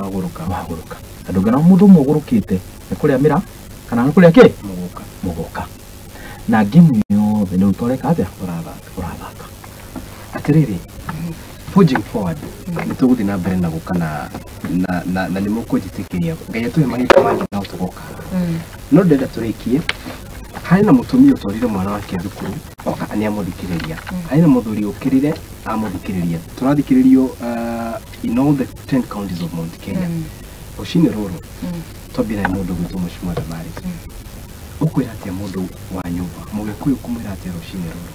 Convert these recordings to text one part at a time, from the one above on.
maguruka ndugana mundu mugurukite ni kuria mira kana ni kuria ki muguka na game yo bendo utoreka atia urathaka atiriri pushing forward nituguthi na mbere na gukana na ni mukujitikiria ngai tuwe mahita mangi na utugoka no ndenda turikie hari na mutumia utorire mwana wake thukuru oka ani amuthikiriria hari na muthuri ukirire amuthikiriria turathikiririo in all the 10 counties of Mount Kenya ushine roro tobira mundu gutu mushimara mari ukwira atia mundu wa nyumba mugikuyu kumira atia ushine roro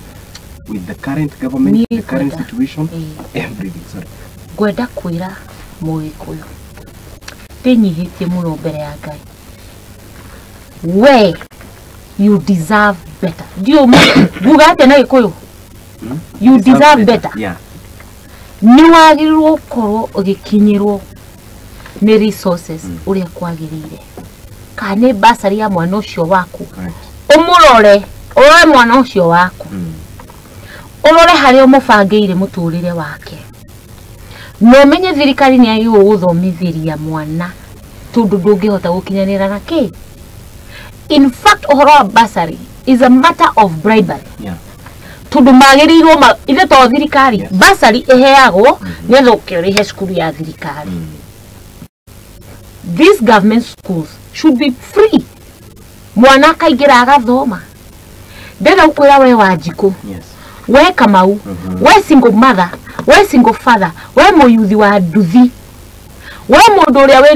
with the current government the current situation everything sorry gwenda kwira mugikuyu tinyihitie muno mbere ya Ngai we you deserve better. Dio bugate na gikuyu. You deserve better. Yeah. Ni wagirwo koro ugikinyirwo ni resources uria kwagirire. Kane basari ya mwana ucio waku. Umurore ore mwana ucio waku. Urore hari umubangeire muturire wake. No menye thirikari ni ayo guthomithiria mwana tondu ndungihota gukinyanira na ki. In fact, ohoro basari is a matter of bribery. Yeah. Tundu magirirwo ile to thirikari basari eheagwo netho kirihe skulu ya thirikari. These government schools should be free. Mwana kaingira agathoma. Ndenda ukwira we Wanjiku. Yes. We Kamau. We single mother. We single father. We muyuthi wa nduthi. We mundu uria we